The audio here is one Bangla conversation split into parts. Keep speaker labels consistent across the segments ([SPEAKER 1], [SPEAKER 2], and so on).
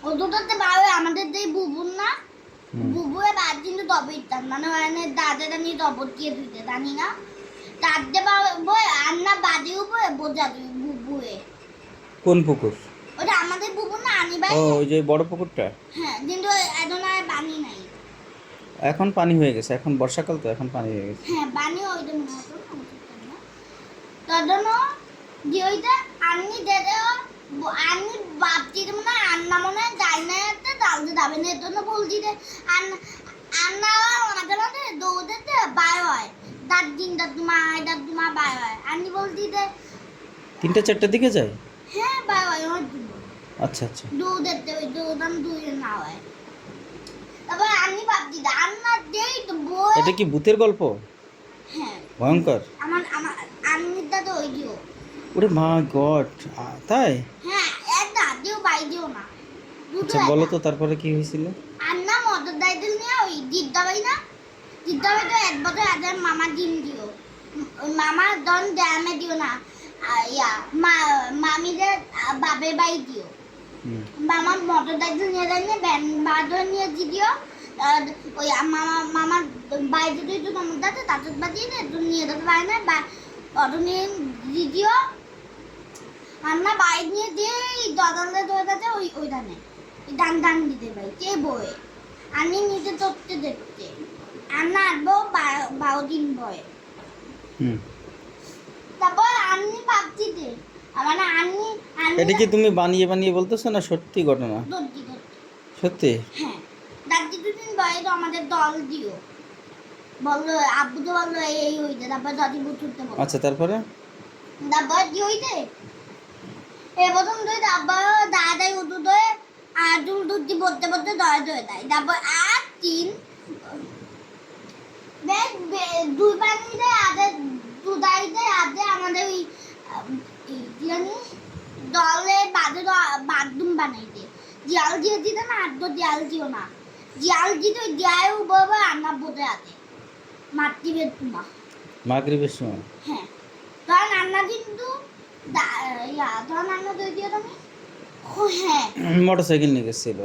[SPEAKER 1] ও দুটোতে বাবা আমাদের যে বুবুন না বুবুয়ে বাদ কিন্তু তবে ইতাম মানে দাদাটা নিয়ে তবে দিয়ে দিতে জানি না তাতে বাবা আন্না বাদে উপরে বোঝা তুই বুবুয়ে
[SPEAKER 2] কোন পুকুর?
[SPEAKER 1] ওটা আমাদের বুবুন না আনি ভাই
[SPEAKER 2] ও ওই যে বড় পুকুরটা।
[SPEAKER 1] হ্যাঁ কিন্তু এখন আর পানি নাই
[SPEAKER 2] এখন পানি হয়ে গেছে, এখন বর্ষাকাল তো, এখন পানি হয়ে গেছে।
[SPEAKER 1] হ্যাঁ পানি ওই জন্য তদন যে ওইটা আন্নি দেদে আন্নি বাপটি মনে আন্না মনে যায় না এতে তালতে যাবে না এর জন্য বলছি যে আন্না আমাদের মধ্যে দৌড়তে বার হয় তার দিনটা তোমার বার হয় আন্নি বলছি যে
[SPEAKER 2] 3টা 4টার দিকে যায়।
[SPEAKER 1] হ্যাঁ বার হয় আমার
[SPEAKER 2] আচ্ছা আচ্ছা।
[SPEAKER 1] দৌড়তে ওই দৌড়ান দূরে না হয় তারপর আন্নি ভাবছি আন্না দেই তো বই
[SPEAKER 2] এটা কি ভূতের গল্প?
[SPEAKER 1] হ্যাঁ
[SPEAKER 2] ভয়ঙ্কর।
[SPEAKER 1] আমার আমার আন্নিটা তো ওই দিও
[SPEAKER 2] ওরে মা গড, তাই?
[SPEAKER 1] হ্যাঁ এক দাদিও বাইদিও না দুটো
[SPEAKER 2] আচ্ছা বলো তো তারপরে কি হয়েছিল?
[SPEAKER 1] আন্না মদর দাইদের নিয়ে ওই জিদ্দাবাই না জিদ্দাবাই তো এক বছর আগে মামা ডিম দিও ওই মামা দন ড্যামে দিও না ইয়া মামিদের বাপের বাড়ি দিও মামা মদর দাইদের নিয়ে যায় না ব্যান বাদর নিয়ে দিও ওই মামার বাড়িতে তুই তো তোমার দাদা তাদের বাড়ি না তুমি নিয়ে যেতে পারে না বা অটো নিয়ে দিও আন্না বাইক নিয়ে দিয়ে দদালদা ধরে কাছে ওই ধানে ডান দিতে পাই কে বয়ে আন্নি নিচে চড়তে দেখতে আন্না আসবো 12 দিন বয়ে তারপর আন্নি ভাবছি যে মানে আন্নি
[SPEAKER 2] এটা কি তুমি বানিয়ে বানিয়ে বলতেছো না সত্যি ঘটনা?
[SPEAKER 1] দর্জি
[SPEAKER 2] সত্যি?
[SPEAKER 1] হ্যাঁ দাদি 2 দিন বয়ে তো আমাদের দল দিও বললো আব্বু তো বললো এই হইতে তারপর দাদি বুঝতে বললো
[SPEAKER 2] আচ্ছা তারপরে
[SPEAKER 1] তারপর কি হইতে এ প্রথম দুই তারপর দাদাই উঠু ধরে আর দুধি পড়তে পড়তে ধরে দেয় তারপর আর 3 দুই পানিতে আদে দুধাইতে আদে আমাদের ওই জানি দলে বাদে বাথরুম বানাইতে জিয়াল দিয়ে দিতে না আর তো জিয়াল দিও না জিয়াল দিতে ওই জিয়াও বাবা আন্না বোধে আছে মাতৃবের তোমা
[SPEAKER 2] মাগরিবের সময়।
[SPEAKER 1] হ্যাঁ তখন আন্না কিন্তু তখন আন্না দই দিও তুমি ও হ্যাঁ
[SPEAKER 2] মোটরসাইকেল নিয়ে গেছিল।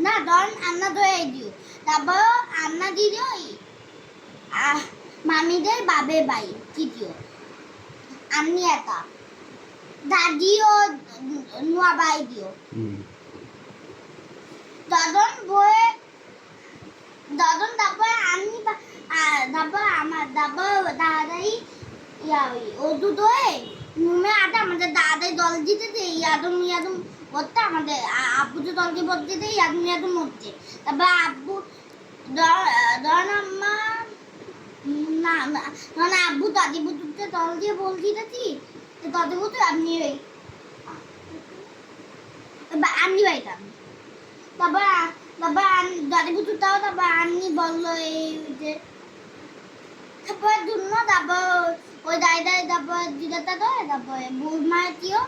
[SPEAKER 1] না তখন আন্না দই দিও তারপর আন্না দিও মামিদের বাবে বাই তৃতীয় আমি একা দাদিও নোয়া বাই দিও দাদন বয়ে দাদন তারপর আমি তারপর আমার তারপর দাদাই ও দুটোই নুমে আটা আমাদের দাদাই দল জিতেছে ইয়াদম করতে আমাদের আব্বু তো দলকে বলতে ইয়াদম হচ্ছে তারপর আব্বু ধর আম্মা না না আব্বু দাদি বুঝতে দল দিয়ে বল দিতেছি দাদি বুঝতে আপনি আমি বাইতাম তারপর দাদি বুঝতে তাও তারপর আমি বললো এই যে তারপর দুনো তারপর ওই দাই তারপর দিদাটা তো তারপর বৌমা দিও